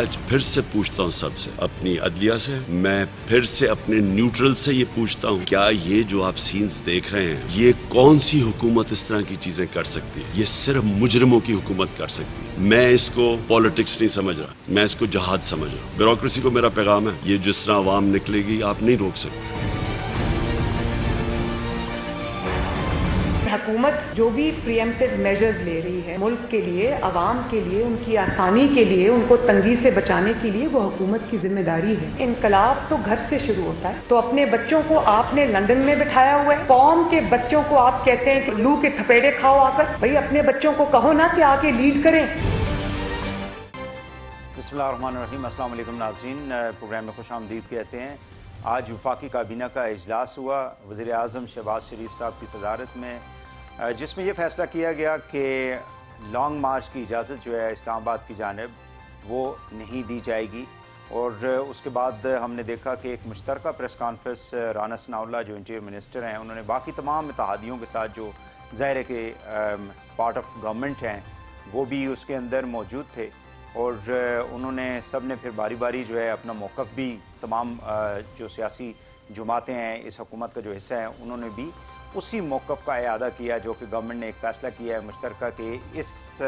آج پھر سے پوچھتا ہوں سب سے، اپنی عدلیہ سے، میں پھر سے اپنے نیوٹرل سے یہ پوچھتا ہوں، کیا یہ جو آپ سینز دیکھ رہے ہیں، یہ کون سی حکومت اس طرح کی چیزیں کر سکتی ہے؟ یہ صرف مجرموں کی حکومت کر سکتی ہے۔ میں اس کو پالیٹکس نہیں سمجھ رہا، میں اس کو جہاد سمجھ رہا ہوں۔ بیوروکریسی کو میرا پیغام ہے، یہ جس طرح عوام نکلے گی آپ نہیں روک سکتے۔ حکومت جو بھی پریمپٹیو میجرز لے رہی ہے ملک کے لیے، عوام کے لیے، ان کی آسانی کے لیے، ان کو تنگی سے بچانے کے لیے، وہ حکومت کی ذمہ داری ہے۔ انقلاب تو گھر سے شروع ہوتا ہے۔ تو اپنے بچوں کو آپ نے لندن میں بٹھایا ہوا ہے، قوم کے بچوں کو آپ کہتے ہیں کہ لو کے تھپیڑے کھاؤ آ کر، بھئی اپنے بچوں کو کہو نا کہ آ کے لیڈ کریں۔ بسم اللہ الرحمن الرحیم۔ السلام علیکم ناظرین، پروگرام میں خوش آمدید کہتے ہیں۔ آج وفاقی کابینہ کا اجلاس ہوا وزیر اعظم شہباز شریف صاحب کی صدارت میں، جس میں یہ فیصلہ کیا گیا کہ لانگ مارچ کی اجازت جو ہے اسلام آباد کی جانب وہ نہیں دی جائے گی۔ اور اس کے بعد ہم نے دیکھا کہ ایک مشترکہ پریس کانفرنس رانا ثناءاللہ جو انٹیریئر منسٹر ہیں، انہوں نے باقی تمام اتحادیوں کے ساتھ جو ظاہر ہے کہ پارٹ آف گورنمنٹ ہیں وہ بھی اس کے اندر موجود تھے، اور انہوں نے سب نے پھر باری باری جو ہے اپنا موقف بھی، تمام جو سیاسی جماعتیں ہیں اس حکومت کا جو حصہ ہیں انہوں نے بھی اسی موقف کا اعادہ کیا جو کہ گورنمنٹ نے ایک فیصلہ کیا ہے مشترکہ کہ اس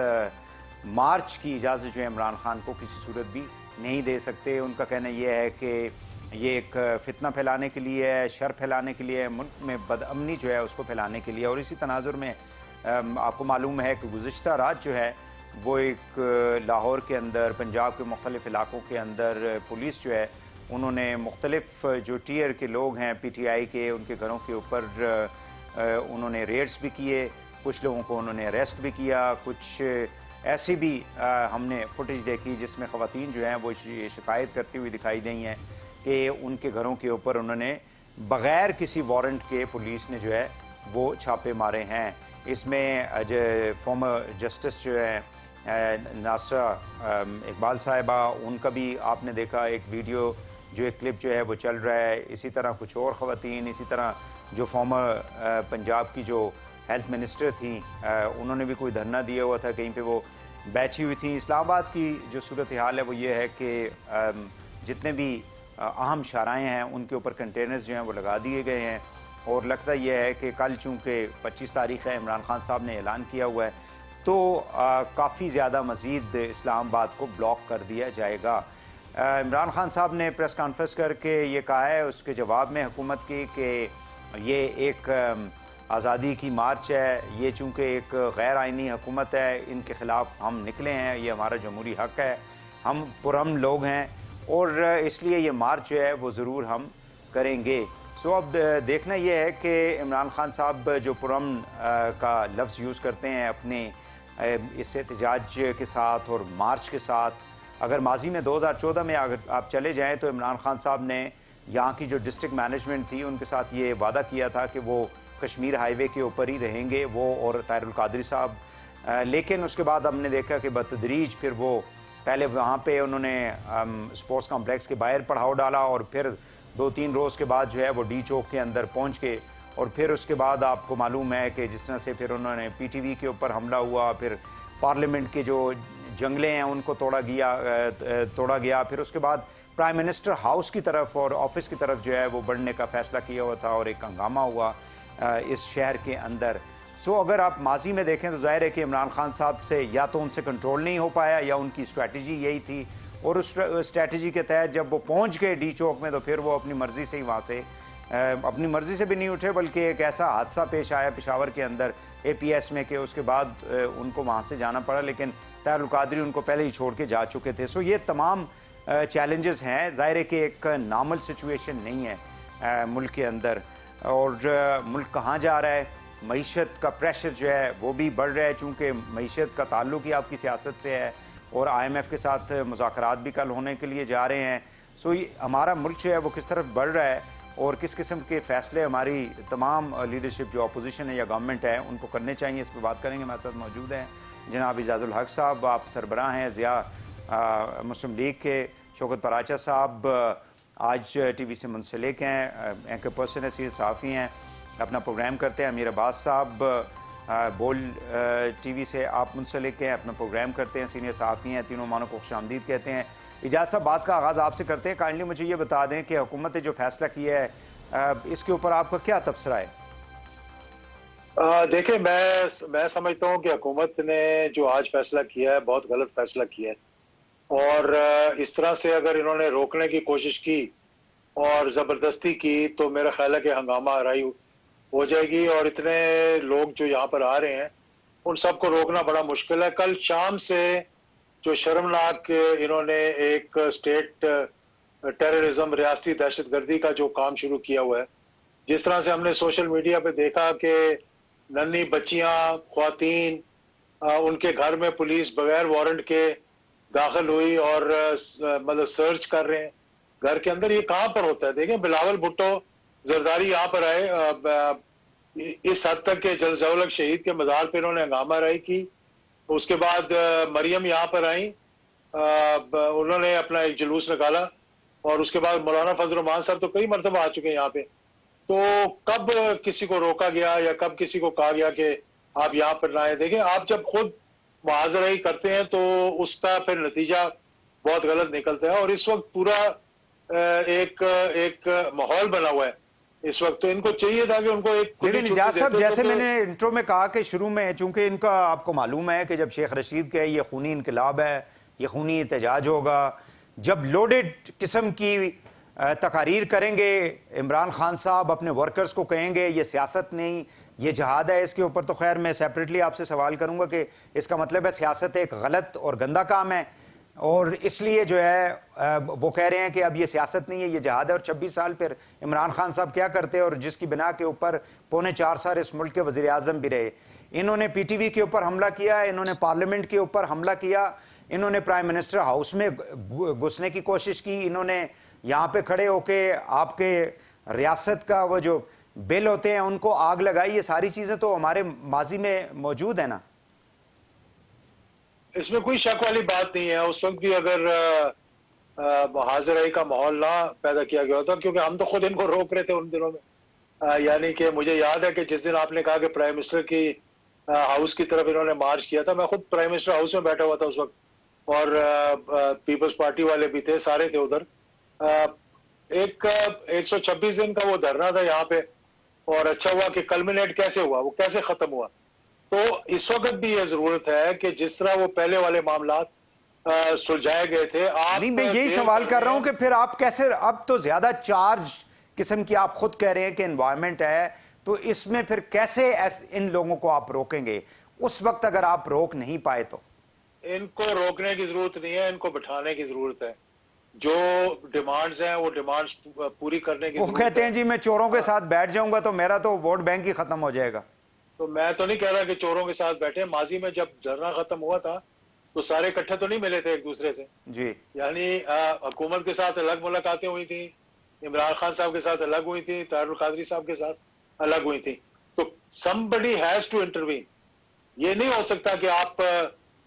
مارچ کی اجازت جو ہے عمران خان کو کسی صورت بھی نہیں دے سکتے۔ ان کا کہنا یہ ہے کہ یہ ایک فتنہ پھیلانے کے لیے ہے، شر پھیلانے کے لیے، ملک میں بدامنی جو ہے اس کو پھیلانے کے لیے۔ اور اسی تناظر میں آپ کو معلوم ہے کہ گزشتہ رات جو ہے وہ ایک لاہور کے اندر، پنجاب کے مختلف علاقوں کے اندر پولیس جو ہے انہوں نے مختلف جو ٹیئر کے لوگ ہیں پی ٹی آئی کے، ان کے گھروں کے اوپر انہوں نے ریڈز بھی کیے، کچھ لوگوں کو انہوں نے اریسٹ بھی کیا، کچھ ایسی بھی ہم نے فوٹیج دیکھی جس میں خواتین جو ہیں وہ شکایت کرتی ہوئی دکھائی دی ہیں کہ ان کے گھروں کے اوپر انہوں نے بغیر کسی وارنٹ کے پولیس نے جو ہے وہ چھاپے مارے ہیں۔ اس میں فارمر جسٹس جو ہے ناصرہ اقبال صاحبہ، ان کا بھی آپ نے دیکھا ایک ویڈیو جو ایک کلپ جو ہے وہ چل رہا ہے۔ اسی طرح کچھ اور خواتین، اسی طرح جو فارمر پنجاب کی جو ہیلتھ منسٹر تھیں انہوں نے بھی کوئی دھرنا دیا ہوا تھا، کہیں پہ وہ بیٹھی ہوئی تھیں۔ اسلام آباد کی جو صورتحال ہے وہ یہ ہے کہ جتنے بھی اہم شاہراہیں ہیں ان کے اوپر کنٹینرز جو ہیں وہ لگا دیے گئے ہیں، اور لگتا یہ ہے کہ کل چونکہ 25 تاریخ ہے، عمران خان صاحب نے اعلان کیا ہوا ہے، تو کافی زیادہ مزید اسلام آباد کو بلاک کر دیا جائے گا۔ عمران خان صاحب نے پریس کانفرنس کر کے یہ کہا ہے اس کے جواب میں حکومت کی کہ یہ ایک آزادی کی مارچ ہے، یہ چونکہ ایک غیر آئینی حکومت ہے، ان کے خلاف ہم نکلے ہیں، یہ ہمارا جمہوری حق ہے، ہم پرامن لوگ ہیں، اور اس لیے یہ مارچ جو ہے وہ ضرور ہم کریں گے۔ سو اب دیکھنا یہ ہے کہ عمران خان صاحب جو پرامن کا لفظ یوز کرتے ہیں اپنے اس احتجاج کے ساتھ اور مارچ کے ساتھ، اگر ماضی میں 2014 میں اگر آپ چلے جائیں تو عمران خان صاحب نے یہاں کی جو ڈسٹرکٹ مینجمنٹ تھی ان کے ساتھ یہ وعدہ کیا تھا کہ وہ کشمیر ہائی وے کے اوپر ہی رہیں گے، وہ اور طاہر القادری صاحب، لیکن اس کے بعد ہم نے دیکھا کہ بتدریج پھر وہ پہلے وہاں پہ انہوں نے اسپورٹس کمپلیکس کے باہر پڑاؤ ڈالا، اور پھر 2-3 روز کے بعد جو ہے وہ ڈی چوک کے اندر پہنچ کے، اور پھر اس کے بعد آپ کو معلوم ہے کہ جس طرح سے پھر انہوں نے پی ٹی وی کے اوپر حملہ ہوا، پھر پارلیمنٹ کے جو جنگلے ہیں ان کو توڑا گیا، پھر اس کے بعد پرائم منسٹر ہاؤس کی طرف اور آفس کی طرف جو ہے وہ بڑھنے کا فیصلہ کیا ہوا تھا، اور ایک ہنگامہ ہوا اس شہر کے اندر۔ سو اگر آپ ماضی میں دیکھیں تو ظاہر ہے کہ عمران خان صاحب سے یا تو ان سے کنٹرول نہیں ہو پایا یا ان کی اسٹریٹجی یہی تھی، اور اس اسٹریٹجی کے تحت جب وہ پہنچ گئے ڈی چوک میں تو پھر وہ اپنی مرضی سے ہی وہاں سے اپنی مرضی سے بھی نہیں اٹھے، بلکہ ایک ایسا حادثہ پیش آیا پشاور کے اندر اے پی ایس میں کہ اس کے بعد ان کو وہاں سے جانا پڑا، لیکن طاہر القادری ان کو پہلے ہی چھوڑ کے جا چکے تھے۔ سو یہ تمام چیلنجز ہیں، ظاہر ہے کہ ایک نارمل سچویشن نہیں ہے ملک کے اندر، اور ملک کہاں جا رہا ہے، معیشت کا پریشر جو ہے وہ بھی بڑھ رہا ہے، چونکہ معیشت کا تعلق ہی آپ کی سیاست سے ہے، اور آئی ایم ایف کے ساتھ مذاکرات بھی کل ہونے کے لیے جا رہے ہیں۔ سو ہمارا ملک جو ہے وہ کس طرف بڑھ رہا ہے، اور کس قسم کے فیصلے ہماری تمام لیڈرشپ جو اپوزیشن ہے یا گورنمنٹ ہے ان کو کرنے چاہیے، اس پہ بات کریں گے۔ ہمارے ساتھ موجود ہیں جناب اعجاز الحق صاحب، آپ سربراہ ہیں ضیاء مسلم لیگ کے، شوکت پراچا صاحب آج ٹی وی سے منسلک ہیں، اینکر پرسن ہے، سینئر صحافی ہیں، اپنا پروگرام کرتے ہیں۔ امیر عباس صاحب بول ٹی وی سے آپ منسلک ہیں، اپنا پروگرام کرتے ہیں، سینئر صحافی ہیں، تینوں معنوں کو خوش آمدید کہتے ہیں۔ اجاز صاحب بات کا آغاز آپ سے کرتے ہیں. کائنڈلی مجھے یہ بتا دیں کہ حکومت نے جو فیصلہ کیا ہے اس کے اوپر آپ کا کیا تبصرہ ہے؟ دیکھیں میں سمجھتا ہوں کہ حکومت نے جو آج فیصلہ کیا ہے بہت غلط فیصلہ کیا ہے، اور اس طرح سے اگر انہوں نے روکنے کی کوشش کی اور زبردستی کی تو میرا خیال ہے کہ ہنگامہ آرائی ہو جائے گی، اور اتنے لوگ جو یہاں پر آ رہے ہیں ان سب کو روکنا بڑا مشکل ہے. کل شام سے جو شرمناک انہوں نے ایک اسٹیٹ ٹیررزم، ریاستی دہشت گردی کا جو کام شروع کیا ہوا ہے، جس طرح سے ہم نے سوشل میڈیا پہ دیکھا کہ ننھی بچیاں، خواتین، ان کے گھر میں پولیس بغیر وارنٹ کے داخل ہوئی اور مطلب سرچ کر رہے ہیں گھر کے اندر. یہ کہاں پر ہوتا ہے؟ دیکھیں بلاول بھٹو زرداری یہاں پر آئے، اس حد تک کہ ضیاء الحق شہید کے مزار پہ انہوں نے ہنگامہ آرائی کی. اس کے بعد مریم یہاں پر آئیں، انہوں نے اپنا ایک جلوس نکالا، اور اس کے بعد مولانا فضل الرحمان صاحب تو کئی مرتبہ آ چکے ہیں یہاں پہ. تو کب کسی کو روکا گیا یا کب کسی کو کہا گیا کہ آپ یہاں پر نہ آئیں؟ دیکھیں آپ جب خود معاذرائی کرتے ہیں تو اس کا پھر نتیجہ بہت غلط نکلتا ہے، اور اس وقت پورا ایک ماحول بنا ہوا ہے اس وقت. تو ان کو چاہیے تھا کہ ان کو ایک لیکن اجاز صاحب جیسے میں نے انٹرو میں کہا کہ شروع میں چونکہ ان کا آپ کو معلوم ہے کہ جب شیخ رشید کے یہ خونی انقلاب ہے، یہ خونی احتجاج ہوگا، جب لوڈڈ قسم کی تقاریر کریں گے، عمران خان صاحب اپنے ورکرز کو کہیں گے یہ سیاست نہیں یہ جہاد ہے، اس کے اوپر تو خیر میں سیپریٹلی آپ سے سوال کروں گا کہ اس کا مطلب ہے سیاست ایک غلط اور گندا کام ہے، اور اس لیے جو ہے وہ کہہ رہے ہیں کہ اب یہ سیاست نہیں ہے یہ جہاد ہے. اور 26 سال پھر عمران خان صاحب کیا کرتے، اور جس کی بنا کے اوپر 3.25 سال اس ملک کے وزیر اعظم بھی رہے. انہوں نے پی ٹی وی کے اوپر حملہ کیا، انہوں نے پارلیمنٹ کے اوپر حملہ کیا، انہوں نے پرائم منسٹر ہاؤس میں گھسنے کی کوشش کی، انہوں نے یہاں پہ کھڑے ہو کے آپ کے ریاست کا وہ جو بل ہوتے ہیں ان کو آگ لگائی. یہ ساری چیزیں تو ہمارے ماضی میں موجود ہیں نا. اس میں کوئی شک والی بات نہیں ہے. اس وقت بھی اگر حاضرائی کا ماحول نہ پیدا کیا گیا ہوتا، کیونکہ ہم تو خود ان کو روک رہے تھے ان دنوں میں. یعنی کہ مجھے یاد ہے کہ جس دن آپ نے کہا کہ پرائم منسٹر کی ہاؤس کی طرف انہوں نے مارچ کیا تھا، میں خود پرائم منسٹر ہاؤس میں بیٹھا ہوا تھا اس وقت، اور پیپلز پارٹی والے بھی تھے، سارے تھے ادھر. 126 دن کا وہ دھرنا تھا یہاں پہ، اور اچھا ہوا کہ کلمینیٹ کیسے ہوا، وہ کیسے ختم ہوا. تو اس وقت بھی یہ ضرورت ہے کہ جس طرح وہ پہلے والے معاملات سلجھائے گئے تھے. آپ نہیں، میں یہی سوال کر رہا ہوں کہ پھر آپ کیسے، اب تو زیادہ چارج قسم کی آپ خود کہہ رہے ہیں کہ انوائرمنٹ ہے، تو اس میں پھر کیسے ان لوگوں کو آپ روکیں گے اس وقت اگر آپ روک نہیں پائے تو؟ ان کو روکنے کی ضرورت نہیں ہے، ان کو بٹھانے کی ضرورت ہے. جو ڈیمانڈز ہیں وہ ڈیمانڈز پوری کرنے کی وہ ضرورت ہے. کہتے ہیں جی میں چوروں کے ساتھ بیٹھ جاؤں گا تو میرا تو ووٹ بینک ہی ختم ہو جائے گا. تو میں تو نہیں کہہ رہا کہ چوروں کے ساتھ بیٹھے. ماضی میں جب دھرنا ختم ہوا تھا تو سارے اکٹھے تو نہیں ملے تھے ایک دوسرے سے. جی یعنی حکومت کے ساتھ الگ ملاقاتیں ہوئی تھیں، عمران خان صاحب کے ساتھ الگ ہوئی تھیں، طاہر القادری صاحب کے ساتھ الگ ہوئی تھیں. تو somebody has to intervene. یہ نہیں ہو سکتا کہ آپ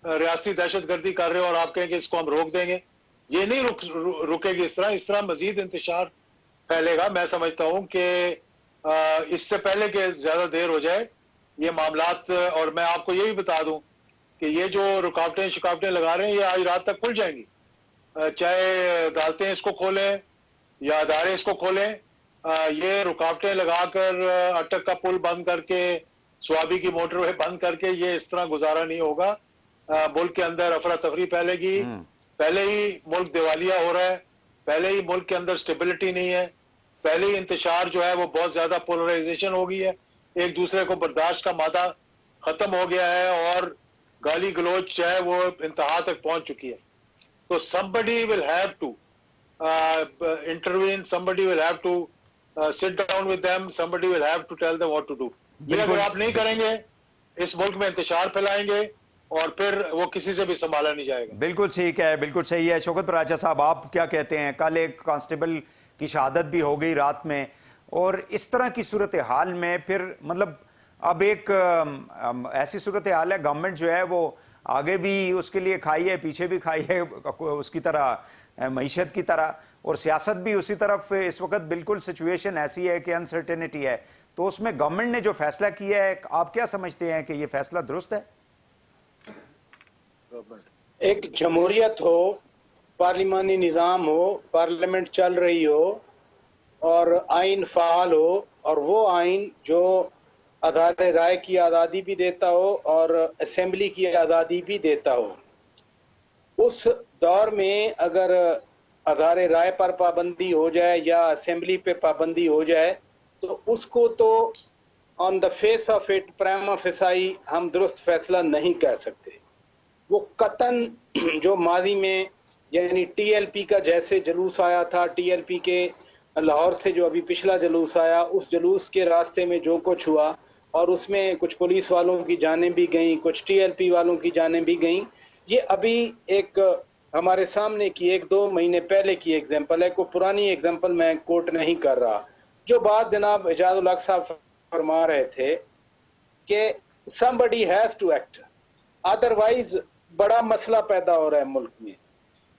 ریاستی دہشت گردی کر رہے ہو اور آپ کہیں کہ اس کو ہم روک دیں گے. یہ نہیں رکے گی. اس طرح مزید انتشار پھیلے گا. میں سمجھتا ہوں کہ اس سے پہلے کہ زیادہ دیر ہو جائے یہ معاملات، اور میں آپ کو یہ بھی بتا دوں کہ یہ جو رکاوٹیں لگا رہے ہیں یہ آج رات تک کھل جائیں گی. چاہے عدالتیں اس کو کھولیں یا ادارے اس کو کھولیں، یہ رکاوٹیں لگا کر اٹک کا پل بند کر کے، سوابی کی موٹر وے بند کر کے یہ اس طرح گزارا نہیں ہوگا. ملک کے اندر افراتفری پھیلے گی. پہلے ہی ملک دیوالیہ ہو رہا ہے، پہلے ہی ملک کے اندر سٹیبلٹی نہیں ہے، پہلے ہی انتشار جو ہے وہ بہت زیادہ پولرائزیشن ہو گئی ہے، ایک دوسرے کو برداشت کا مادہ ختم ہو گیا ہے، اور گالی گلوچ جو ہے وہ انتہا تک پہنچ چکی ہے. تو somebody will have to intervene, somebody will have to sit down with them, somebody will have to tell them what to do. یہ اگر آپ نہیں کریں گے اس ملک میں انتشار پھیلائیں گے اور پھر وہ کسی سے بھی سنبھالا نہیں جائے گا. بالکل ٹھیک ہے، بالکل صحیح ہے. شوکت پراچا صاحب آپ کیا کہتے ہیں؟ کل ایک کانسٹیبل کی شہادت بھی ہو گئی رات میں، اور اس طرح کی صورتحال میں پھر مطلب اب ایک ایسی صورتحال ہے، گورنمنٹ جو ہے وہ آگے بھی اس کے لیے کھائی ہے، پیچھے بھی کھائی ہے اس کی طرح، معیشت کی طرح، اور سیاست بھی اسی طرف. اس وقت بالکل سچویشن ایسی ہے کہ انسرٹینٹی ہے. تو اس میں گورنمنٹ نے جو فیصلہ کیا ہے آپ کیا سمجھتے ہیں کہ یہ فیصلہ درست ہے؟ ایک جمہوریت ہو، पार्लिमानी निज़ाम हो, पार्लियामेंट चल रही हो और आइन फ़ाल हो, और वो आइन जो आधार राय की आज़ादी भी देता हो और असेंबली की आज़ादी भी देता हो। उस दौर में अगर आधार राय पर पाबंदी हो जाए या असेंबली पे पाबंदी हो जाए तो उसको तो on the face of it prima facie हम दुरुस्त फैसला नहीं कह सकते। वो कतन जो माजी में यानी टीएलपी का जैसे जुलूस आया था, टीएलपी के लाहौर से जो अभी पिछला जुलूस आया, उस जुलूस के रास्ते में जो कुछ हुआ और उसमें कुछ पुलिस वालों की जानें भी गईं, कुछ टीएलपी वालों की जानें भी गईं, ये अभी एक हमारे सामने की 1-2 महीने पहले की एग्जाम्पल है। कोई पुरानी एग्जाम्पल मैं कोट नहीं कर रहा। जो बात जनाब एजाजुल हक साहब फरमा रहे थे कि somebody has to act, otherwise बड़ा मसला पैदा हो रहा है मुल्क में,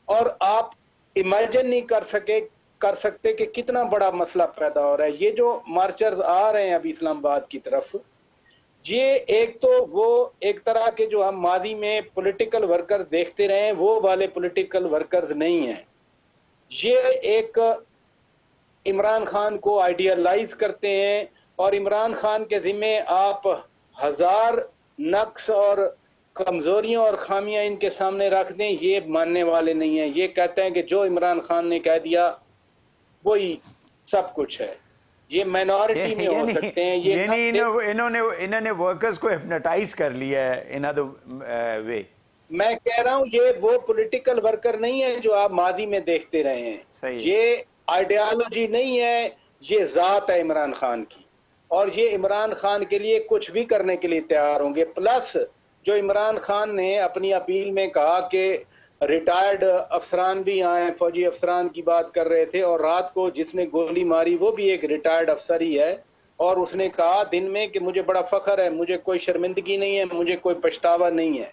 और आप इमेजिन नहीं कर सकते कि कितना बड़ा मसला पैदा हो रहा है। ये जो मार्चर्स आ रहे हैं अभी इस्लामाबाद की तरफ, ये एक तो वो एक तरह के जो हम मादी में पॉलिटिकल वर्कर्स देखते रहे हैं वो वाले पॉलिटिकल वर्कर्स नहीं हैं। ये एक इमरान खान को आइडियलाइज करते हैं और इमरान खान के जिम्मे आप 1000 नक्स और कमजोरियां और खामियां इनके सामने रख दें, ये मानने वाले नहीं हैं। ये कहते हैं कि जो इमरान खान ने कह दिया वही सब कुछ है। ये माइनॉरिटी में हो सकते हैं, ये नहीं, इन्होंने वर्कर्स को हिप्नोटाइज कर लिया है इन अदर वे। मैं कह रहा हूं ये वो पॉलिटिकल वर्कर नहीं है जो आप मादी में देखते रहे हैं। ये आइडियोलॉजी नहीं है, ये जात है इमरान खान की, और ये इमरान खान के लिए कुछ भी करने के लिए तैयार होंगे। प्लस जो इमरान खान ने अपनी अपील में कहा कि रिटायर्ड अफसरान भी आए, फौजी अफसरान की बात कर रहे थे, और रात को जिसने गोली मारी वो भी एक रिटायर्ड अफसर ही है, और उसने कहा दिन में कि मुझे बड़ा फख्र है, मुझे कोई शर्मिंदगी नहीं है, मुझे कोई पछतावा नहीं है।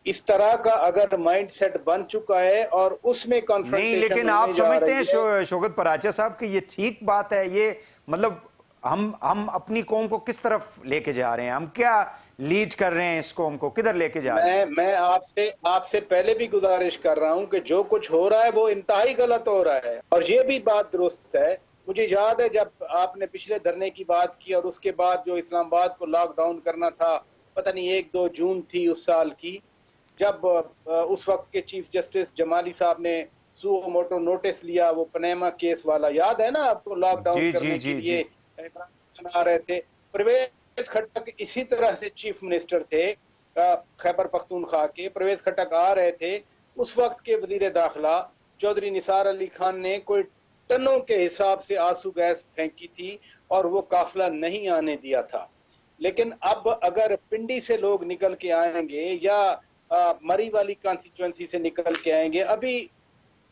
इस तरह का अगर माइंड सेट बन चुका है और उसमें कॉन्फ्रेंटेशन नहीं, लेकिन आप समझते हैं शौकत पराचा साहब कि ये ठीक बात है? ये मतलब हम अपनी कौम को किस तरफ लेके जा रहे हैं? हम क्या लीड कर रहे हैं इस कौम को, किधर लेके जा रहे हैं? मैं आपसे पहले भी गुजारिश कर रहा हूं कि जो कुछ हो रहा है वो इंतहाई गलत हो रहा है, और ये भी बात दुरुस्त है। मुझे याद है जब आपने पिछले धरने की बात की और उसके बाद जो इस्लामाबाद को लॉकडाउन करना था, पता नहीं 1-2 जून थी उस साल की, जब उस वक्त के चीफ जस्टिस जमाली साहब ने सुओ मोटो नोटिस लिया, वो पनेमा केस वाला याद है ना आपको? लॉकडाउन करने के लिए आ रहे थे। परवेज खट्टक इसी तरह से चीफ मिनिस्टर थे खैबर पख्तूनख्वा के। परवेज खट्टक आ रहे थे, उस वक्त के वजीर दाखिला चौधरी निसार अली खान ने कोई टनों के हिसाब से आंसू गैस फेंकी थी और वो काफिला नहीं आने दिया था। लेकिन अब अगर पिंडी से लोग निकल के आएंगे या मरी वाली कॉन्स्टिट्यूएंसी से निकल के आएंगे, अभी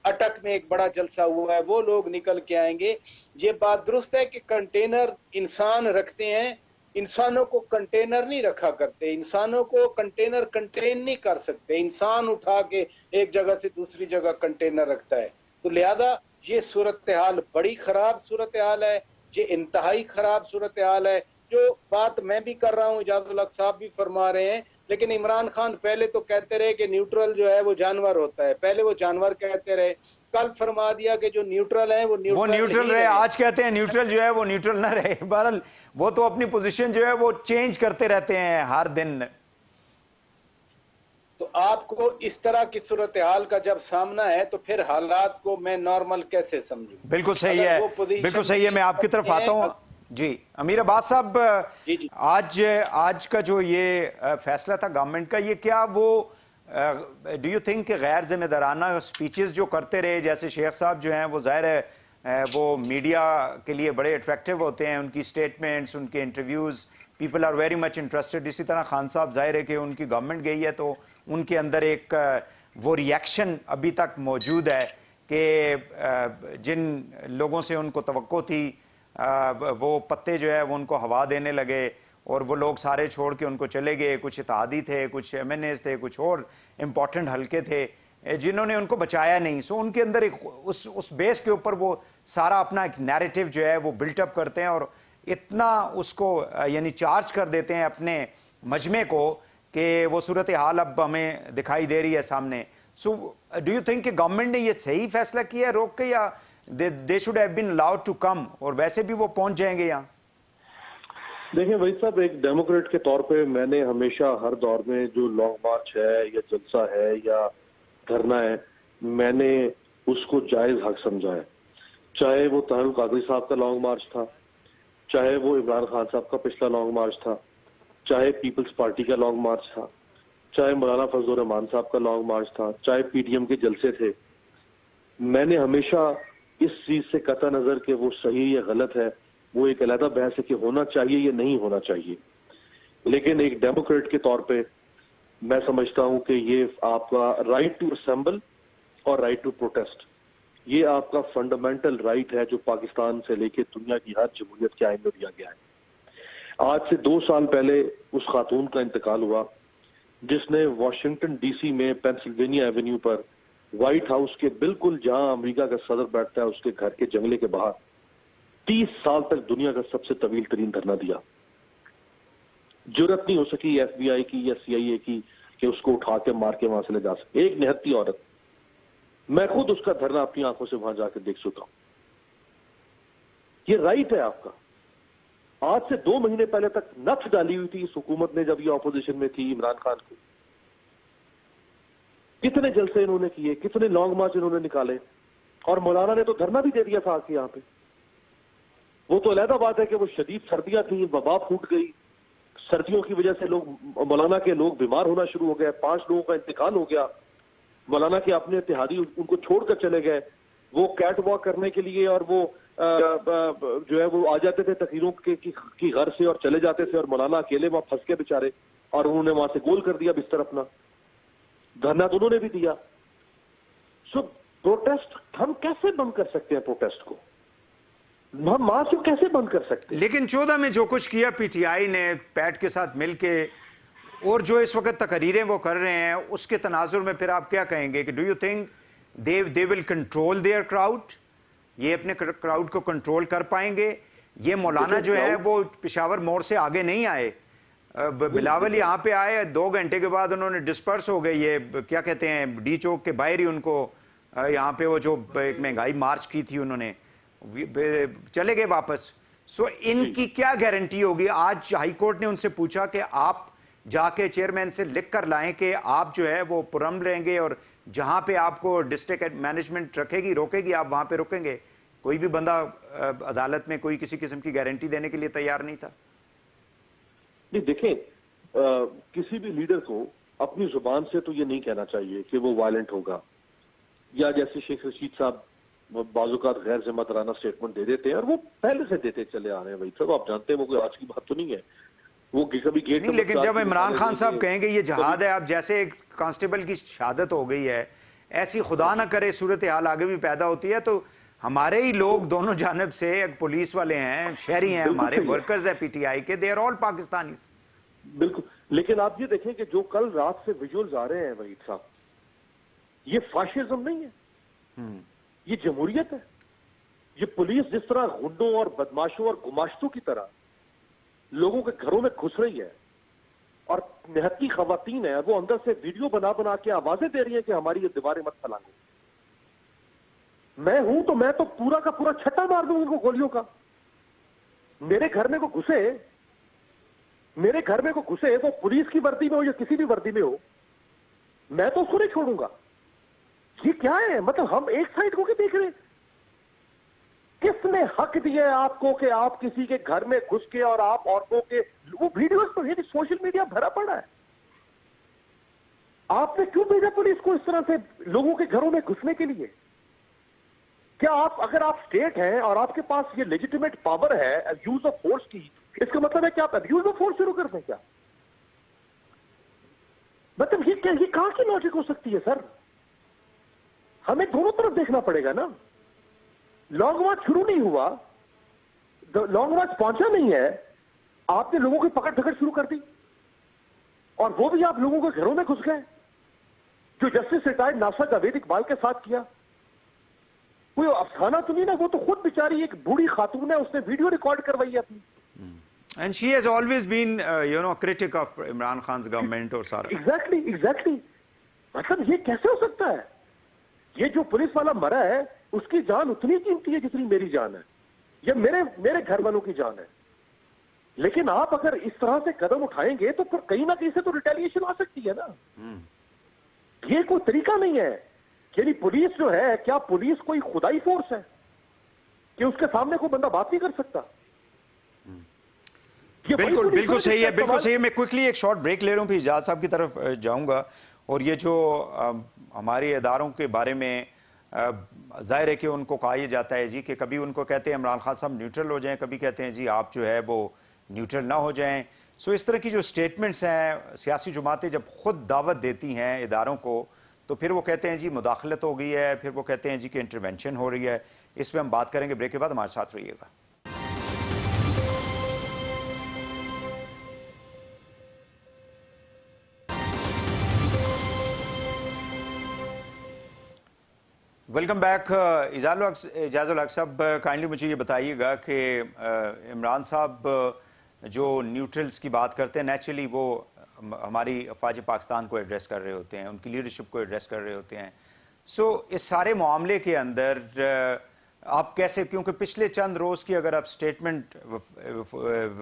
अटक में एक बड़ा जलसा हुआ है, वो लोग निकल के आएंगे। ये बात दुरुस्त है कि कंटेनर इंसान रखते हैं, इंसानों को कंटेनर नहीं रखा करते, इंसानों को कंटेनर कंटेन नहीं कर सकते। इंसान उठा के एक जगह से दूसरी जगह कंटेनर रखता है। तो लिहाजा ये सूरत हाल बड़ी खराब सूरत हाल है, ये इंतहाई खराब सूरत हाल है। जो बात मैं भी कर रहा हूँ, इजाजुल हक साहब भी फरमा रहे हैं, लेकिन इमरान खान पहले तो कहते रहे कि न्यूट्रल जो है वो जानवर होता है, पहले वो जानवर कहते रहे, कल फरमा दिया कि जो न्यूट्रल है वो न्यूट्रल रहे, आज कहते हैं न्यूट्रल जो है वो न्यूट्रल ना रहे। बहरहाल वो तो अपनी पोजीशन जो है वो चेंज करते रहते हैं हर दिन। तो आपको इस तरह की सूरत हाल का जब सामना है तो फिर हालात को मैं नॉर्मल कैसे समझूं? बिल्कुल सही है, बिल्कुल सही है। मैं आपकी तरफ आता हूँ जी। अमीर अब्बास साहब, आज का जो ये फैसला था गवर्नमेंट का, ये क्या वो डू यू थिंक गैर जिम्मेदाराना स्पीचेस जो करते रहे, जैसे शेख साहब जो हैं वो जाहिर है वो मीडिया के लिए बड़े अट्रैक्टिव होते हैं, उनकी स्टेटमेंट्स, उनके interviews, people are very much interested. इसी तरह खान साहब जाहिर है कि उनकी गवर्नमेंट गई है तो उनके अंदर एक वो रिएक्शन अभी तक मौजूद है कि जिन लोगों से उनको तवक्को थी वो पत्ते जो है वो उनको हवा देने लगे और वो लोग सारे छोड़ के उनको चले गए। कुछ इत्तेहादी थे, कुछ MNAs थे, कुछ और इम्पॉर्टेंट हल्के थे जिन्होंने उनको बचाया नहीं। सो उनके अंदर एक उस बेस के ऊपर वो सारा अपना एक नैरेटिव जो है वो बिल्टअप करते हैं और इतना उसको यानी चार्ज कर देते हैं अपने मजमे को कि वो सूरत हाल अब हमें दिखाई दे रही है सामने। So do you think कि गवर्नमेंट ने ये सही फैसला किया है रोक के, या they should have been allowed to come, और वैसे भी वो पहुंच जाएंगे यहाँ? देखिए वही साहब, एक डेमोक्रेट के तौर पे मैंने हमेशा हर दौर में जो लॉन्ग मार्च है या जलसा है या धरना है, मैंने उसको जायज हक समझा है। चाहे वो तारुल कादरी साहब का लॉन्ग मार्च था, चाहे वो इमरान खान साहब का पिछला लॉन्ग मार्च था, चाहे पीपल्स पार्टी का लॉन्ग मार्च था, चाहे मौलाना फजल रहमान साहब का लॉन्ग मार्च था, चाहे पीटीएम के जलसे थे। मैंने हमेशा इस चीज से कतई नजर कि वो सही या गलत है, वो एक अलग बहस है कि होना चाहिए या नहीं होना चाहिए, लेकिन एक डेमोक्रेट के तौर पे मैं समझता हूं कि ये आपका राइट टू असेंबल और राइट टू प्रोटेस्ट, ये आपका फंडामेंटल राइट है जो पाकिस्तान से लेके दुनिया की हर जमहूरियत के आइन में दिया गया है। आज से 2 साल पहले उस खातून का इंतकाल हुआ जिसने वाशिंगटन डीसी में पेंसिल्वेनिया एवेन्यू पर व्हाइट हाउस के बिल्कुल जहां अमेरिका का सदर बैठता है उसके घर के जंगले के बाहर 30 साल तक दुनिया का सबसे तवील तरीन धरना दिया। जरूरत नहीं हो सकी FBI की या CIA की कि उसको उठा के मार के वहां से ले जा सके। एक निहत्ती औरत, मैं खुद उसका धरना अपनी आंखों से वहां जाकर देख चुका हूं। ये राइट है आपका। आज से 2 महीने पहले तक नथ डाली हुई थी इस हुकूमत ने जब ये ऑपोजिशन में थी इमरान खान को। कितने जलसे इन्होंने किए, कितने लॉन्ग मार्च इन्होंने निकाले, और मौलाना ने तो धरना भी दे दिया था आके यहाँ पे। वो तो अलग बात है कि वो शदीद सर्दियां थी, वबा फूट गई, सर्दियों की वजह से लोग मौलाना के लोग बीमार होना शुरू हो गए, 5 लोगों का इंतकाल हो गया। मौलाना के अपने इत्तेहादी उनको छोड़कर चले गए। वो कैट वॉक करने के लिए और वो जो है वो आ जाते थे तकरीरों की घर से और चले जाते थे, और मौलाना अकेले वहां फंस के बेचारे, और उन्होंने वहां से गोल कर दिया बिस्तर अपना। धरना तो उन्होंने भी दिया। सो प्रोटेस्ट हम कैसे बंद कर सकते हैं? प्रोटेस्ट को हम मार्च को कैसे बंद कर सकते हैं? लेकिन 14 में जो कुछ किया PTI ने पैट के साथ मिलके, और जो इस वक्त तकरीरें वो कर रहे हैं, उसके तनाजुर में फिर आप क्या कहेंगे कि do you think they will control their crowd? ये अपने क्राउड को कंट्रोल कर पाएंगे? ये मौलाना जो है वो पेशावर मोड़ से आगे नहीं आए। बिलावल यहाँ पे आए, 2 घंटे के बाद उन्होंने डिस्पर्स हो गए। ये क्या कहते हैं, डी चौक के बाहर ही उनको यहाँ पे वो जो एक महंगाई मार्च की थी उन्होंने चले गए वापस। सो इनकी क्या गारंटी होगी? आज हाईकोर्ट ने उनसे पूछा कि आप जाके चेयरमैन से लिख कर लाएं कि आप जो है वो पुरम रहेंगे, और जहां पे आपको डिस्ट्रिक्ट मैनेजमेंट रखेगी, रोकेगी, आप वहां पे रुकेंगे। कोई भी बंदा अदालत में कोई किसी किस्म की गारंटी देने के लिए तैयार नहीं था। नहीं देखें, किसी भी लीडर को अपनी जुबान से तो ये नहीं कहना चाहिए कि वो वायलेंट होगा, या जैसे शेख रशीद साहब बाजुकात गैर जिम्मेदाराना स्टेटमेंट दे देते हैं, और वो पहले से देते चले आ रहे हैं। भाई साहब आप जानते हैं वो कोई आज की बात तो नहीं है। वो कभी गेट नहीं, लेकिन जब इमरान खान साहब कहेंगे ये जहाद है, अब जैसे एक कांस्टेबल की शहादत हो गई है, ऐसी खुदा ना करे सूरत हाल आगे भी पैदा होती है, तो हमारे ही लोग दोनों जानब से, एक पुलिस वाले हैं, शहरी हैं, हमारे वर्कर्स हैं PTI के, दे आर ऑल पाकिस्तानी। बिल्कुल, लेकिन आप ये देखें कि जो कल रात से विजुअल्स आ रहे हैं वहीद साहब, ये फाशिज्म नहीं है, ये जमहूरियत है। ये पुलिस जिस तरह गुंडों और बदमाशों और गुमाश्तों की तरह लोगों के घरों में घुस रही है, और निहत्ती खवातीन है, वो अंदर से वीडियो बना बना के आवाजें दे रही हैं कि हमारी ये दीवारें मत फैलाओ। मैं हूं तो मैं तो पूरा का पूरा छट्टा मार दूं उनको गोलियों का। मेरे घर में को घुसे, मेरे घर में को घुसे, वो पुलिस की वर्दी में हो या किसी भी वर्दी में हो, मैं तो उसको नहीं छोड़ूंगा। ये क्या है? मतलब हम एक साइड को देख रहे हैं। किसने हक दिया है आपको कि आप किसी के घर में घुस के और आप औरतों के, वो वीडियोस तो ये सोशल मीडिया भरा पड़ा है। आपने क्यों भेजा पुलिस को इस तरह से लोगों के घरों में घुसने के लिए? क्या आप, अगर आप स्टेट हैं और आपके पास ये लेजिटिमेट पावर है यूज ऑफ फोर्स की, इसका मतलब है कि आप अब्यूज ऑफ फोर्स शुरू कर दें क्या? मतलब ये कहां की लॉजिक हो सकती है सर? हमें दोनों तरफ देखना पड़ेगा ना। लॉन्ग मार्च शुरू नहीं हुआ, लॉन्ग मार्च पहुंचा नहीं है, आपने लोगों की पकड़ धकड़ शुरू कर दी, और वो भी आप लोगों के घरों में घुस गए। जो justice retired NASA Javed Iqbal के साथ किया, कोई अफसाना तो नहीं ना, वो तो खुद बेचारी एक बूढ़ी खातून है, उसने वीडियो रिकॉर्ड करवाई है अपनी। And she has always been, critic of Imran Khan's government और सारा। Exactly. मतलब ये कैसे हो सकता है? ये जो पुलिस वाला मरा है उसकी जान उतनी कीमती है जितनी मेरी जान है, ये मेरे घर वालों की जान है। लेकिन आप अगर इस तरह से कदम उठाएंगे तो फिर कहीं ना कहीं से तो रिटेलिएशन आ सकती है ना। ये कोई तरीका नहीं है। यानी पुलिस जो है, क्या पुलिस कोई खुदाई फोर्स है कि उसके सामने कोई बंदा बात नहीं कर सकता? बिल्कुल बिल्कुल सही है, बिल्कुल सही है। मैं क्विकली एक शॉर्ट ब्रेक ले रहा हूं, फिर इजाज साहब की तरफ जाऊंगा। और ये जो हमारे इदारों के बारे में जाहिर है कि उनको कहा यह जाता है जी कि कभी उनको कहते हैं इमरान खान साहब न्यूट्रल हो जाएं, कभी कहते हैं जी आप जो है वो न्यूट्रल ना हो जाएं। सो इस तरह की जो स्टेटमेंट्स हैं, सियासी जमातें जब खुद दावत देती हैं इदारों को, तो फिर वो कहते हैं जी मुदाखलत हो गई है, फिर वो कहते हैं जी कि इंटरवेंशन हो रही है। इस पर हम बात करेंगे ब्रेक के बाद, हमारे साथ रहिएगा। Welcome back. इजाजुल हक साहब, काइंडली मुझे ये बताइएगा कि इमरान साहब जो न्यूट्रल्स की बात करते हैं, नेचुरली वो हमारी अफवाज पाकिस्तान को एड्रेस कर रहे होते हैं, उनकी लीडरशिप को एड्रेस कर रहे होते हैं। सो इस सारे मामले के अंदर आप कैसे, क्योंकि पिछले चंद रोज़ की अगर आप स्टेटमेंट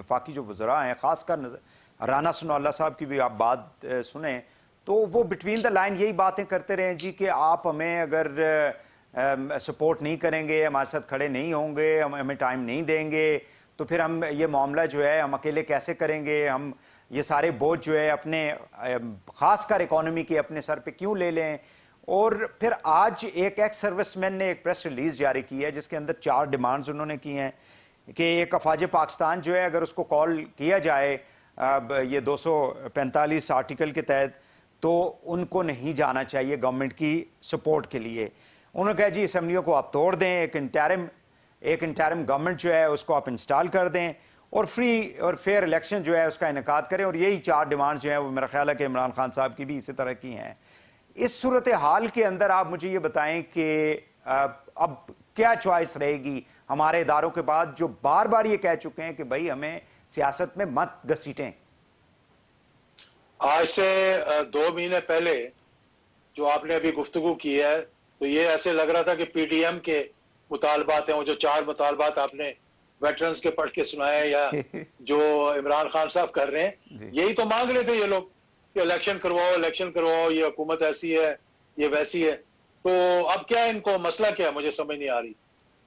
वफाकी जो वज़रा हैं, ख़ासकर राना सनाउल्लाह साहब की भी आप बात सुने, तो वो बिटवीन द लाइन यही बातें करते रहे जी कि आप हमें अगर सपोर्ट नहीं करेंगे, हमारे साथ खड़े नहीं होंगे, हमें टाइम नहीं देंगे, तो फिर हम ये मामला जो है हम अकेले कैसे करेंगे, हम ये सारे बोझ जो है अपने खासकर इकोनॉमी के अपने सर पे क्यों ले लें। और फिर आज एक एक्स सर्विसमैन ने एक प्रेस रिलीज जारी की है जिसके अंदर 4 डिमांड्स उन्होंने की हैं कि एक अफवाज पाकिस्तान जो है अगर उसको कॉल किया जाए ये 245 आर्टिकल के तहत, तो उनको नहीं जाना चाहिए गवर्नमेंट की सपोर्ट के लिए। उन्होंने कहा जी असम्बलियों को आप तोड़ दें, एक इंटरिम गवर्नमेंट जो है उसको आप इंस्टॉल कर दें और फ्री और फेयर इलेक्शन जो है उसका इनेकाद करें। और यही 4 डिमांड्स जो हैं वो मेरा ख्याल है कि इमरान खान साहब की भी इसी तरह की हैं। इस सूरत हाल के अंदर आप मुझे ये बताएं कि अब क्या चॉइस रहेगी हमारे इदारों के बाद जो बार बार ये कह चुके हैं कि भाई हमें सियासत में मत घसीटें। आज से 2 महीने पहले जो आपने अभी गुफ्तगू की है, तो ये ऐसे लग रहा था कि पीडीएम के मुतालबात हैं, वो जो 4 मुतालबात आपने वेटरन्स के पढ़ के सुनाए या जो इमरान खान साहब कर रहे हैं, यही तो मांग रहे थे ये लोग कि इलेक्शन करवाओ, ये हुकूमत ऐसी है, ये वैसी है। तो अब क्या इनको मसला क्या है, मुझे समझ नहीं आ रही।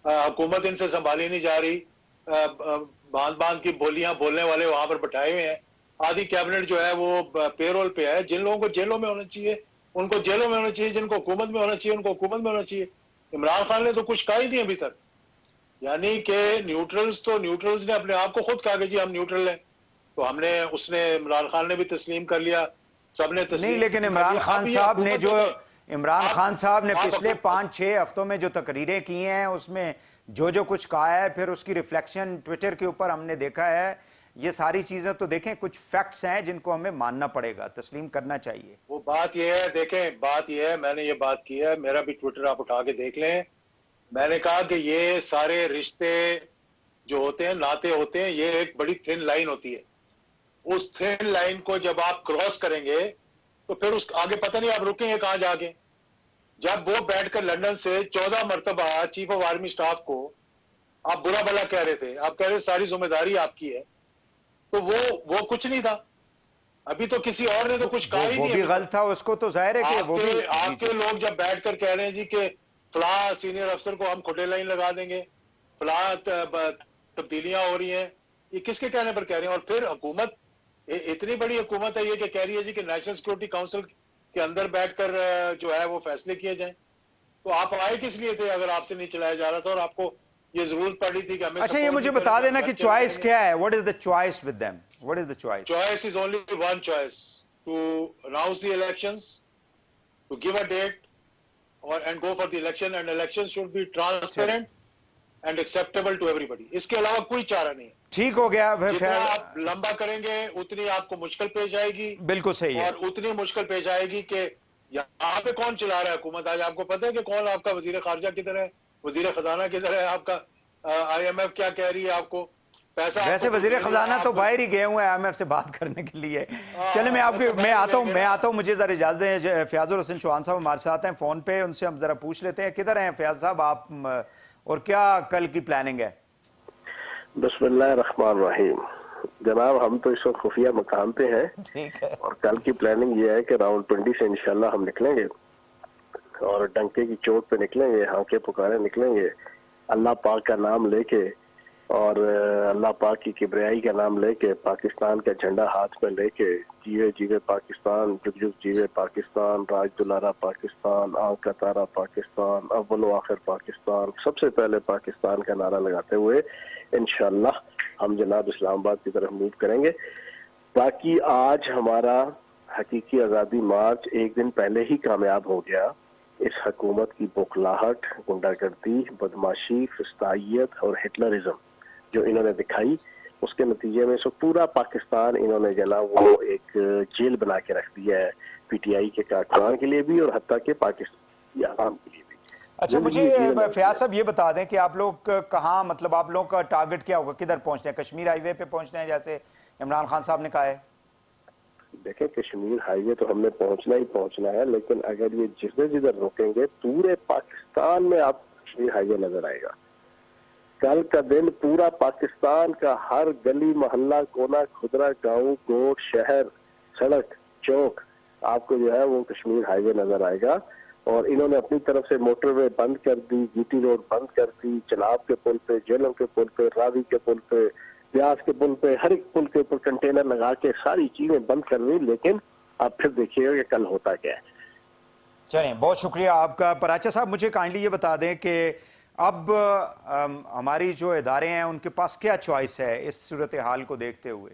हुकूमत इनसे संभाली नहीं जा रही, बांध की बोलियां बोलने वाले वहां पर बैठाए हुए हैं। आधी कैबिनेट जो है वो पेरोल पे है। जिन लोगों को जेलों में होना चाहिए उनको जेलों में होना चाहिए, जिनको हुकूमत में होना चाहिए उनको हुकूमत में होना चाहिए। इमरान खान ने तो कुछ कहा ही नहीं अभी तक। यानी कि न्यूट्रल्स ने अपने आप को खुद कहा कि जी हम न्यूट्रल हैं, तो उसने इमरान खान ने भी तस्लीम कर लिया, सबने तस्लीम नहीं। लेकिन इमरान खान साहब ने पिछले 5-6 हफ्तों में जो तकरीरें की हैं उसमें जो कुछ कहा है, फिर उसकी रिफ्लेक्शन ट्विटर के ऊपर हमने देखा है। ये सारी चीजें तो देखें कुछ फैक्ट्स हैं जिनको हमें मानना पड़ेगा, तस्लीम करना चाहिए। वो बात ये है, देखें बात ये है, मैंने ये बात की है, मेरा भी ट्विटर आप उठा के देख लें। मैंने कहा कि ये सारे रिश्ते जो होते हैं, नाते होते हैं, ये एक बड़ी थिन लाइन होती है। उस थिन लाइन को जब आप क्रॉस करेंगे तो फिर उस आगे पता नहीं आप रुकेंगे कहां जाके। जब वो बैठकर लंदन से 14 मरतबा चीफ ऑफ आर्मी स्टाफ को आप बुरा भला कह रहे थे, आप कह रहे सारी जिम्मेदारी आपकी है, तो वो कुछ नहीं था। अभी तो किसी और ने तो कुछ कहा ही नहीं। वो भी गलत था, उसको तो जाहिर है कि वो भी आपके लोग जब बैठकर कह रहे हैं जी कि फलां सीनियर अफसर को हम खुटे लाइन लगा देंगे, फलां तब्दीलियां हो रही हैं, ये किसके कहने पर कह रहे हैं? और फिर हुकूमत इतनी बड़ी हुकूमत है ये कि कह रही है जी कि नेशनल सिक्योरिटी काउंसिल के अंदर बैठकर जो है वो फैसले किए जाएं। तो आप आए किस लिए थे अगर आपसे नहीं चलाया जा रहा था और आपको ये जरूरत पड़ी थी कि हमें। अच्छा, ये मुझे बता देना कि चॉइस क्या है? What is the choice with them? What is the choice? Choice is only one choice, to announce the elections, to give a date and go for the election, and elections should be transparent and acceptable to everybody. इसके अलावा कोई चारा नहीं है। ठीक हो गया। जितना आप लंबा करेंगे उतनी आपको मुश्किल पेश आएगी। बिल्कुल सही है। और उतनी मुश्किल पेश आएगी कि यहाँ पे कौन चला रहा है हुकूमत। आज आपको पता है कि कौन आपका वजीर खारजा किधर है, वजीर खजाना किधर है, आपका IMF क्या कह रही है आपको। पैसा वैसे आपको वजीर मिलेगा, खजाना तो आप- बाहर ही गए हुए हैं IMF से बात करने के लिए। चले मैं आता हूँ, मुझे जरा इजाजत दें। फयाजुल हसन चौहान साहब हमारे साथ हैं फोन पे, उनसे हम जरा पूछ लेते हैं। किधर हैं फयाज साहब आप, और क्या कल की प्लानिंग है? बिस्मिल्लाहिर्रहमानिर्रहीम। जनाब, हम तो इस वक्त खुफिया मकाम पे हैं, ठीक है। और कल की प्लानिंग ये है कि राउंड 20 से इंशाल्लाह हम निकलेंगे और डंके की चोट पे निकलेंगे, हांके पुकारे निकलेंगे, अल्लाह पाक का नाम लेके और अल्लाह पाक की किबरियाई का नाम लेके, पाकिस्तान का झंडा हाथ में लेके, जीवे जीवे पाकिस्तान, जुग जुग जीवे पाकिस्तान, राज दुलारा पाकिस्तान, आंख का तारा पाकिस्तान, अव्वल व आखिर पाकिस्तान, सबसे पहले पाकिस्तान का नारा लगाते हुए इंशाल्लाह हम जनाब इस्लामाबाद की तरफ मूव करेंगे। बाकी आज हमारा हकीकी आज़ादी मार्च एक दिन पहले ही कामयाब हो गया। इस हुकूमत की बौखलाहट, गुंडागर्दी, बदमाशी, फिस्तायत और हिटलरिज्म जो इन्होंने दिखाई, उसके नतीजे में सो पूरा पाकिस्तान इन्होंने जना वो एक जेल बना के रख दिया है, PTI के कारकुनान के लिए भी और हत्ता के पाकिस्तान आवाम के लिए भी। अच्छा, मुझे फयाज साहब ये बता दें कि आप लोग कहाँ, मतलब आप लोगों का टारगेट क्या होगा, किधर पहुंचना है? कश्मीर हाईवे पे पहुंचना है जैसे इमरान खान साहब ने कहा है? देखें, कश्मीर हाईवे तो हमने पहुंचना ही पहुंचना है, लेकिन अगर ये जिधर जिधर रुकेंगे पूरे पाकिस्तान में आप कश्मीर हाईवे नजर आएगा। कल का दिन पूरा पाकिस्तान का हर गली मोहल्ला, कोना खुदरा, गांव, गोट, शहर, सड़क, चौक आपको जो है वो कश्मीर हाईवे नजर आएगा। और इन्होंने अपनी तरफ से मोटरवे बंद कर दी, GT रोड बंद कर दी, चनाब के पुल पे, जेलों के पुल पे, रावी के पुल पे, ब्यास के पुल पे, हर एक पुल के ऊपर कंटेनर लगा के सारी चीजें बंद कर दी। लेकिन आप फिर देखिएगा कि कल होता क्या है। चलिए, बहुत शुक्रिया आपका। पराचा साहब, मुझे काइंडली ये बता दें कि अब हमारी जो इदारे हैं उनके पास क्या चॉइस है इस सूरत हाल को देखते हुए?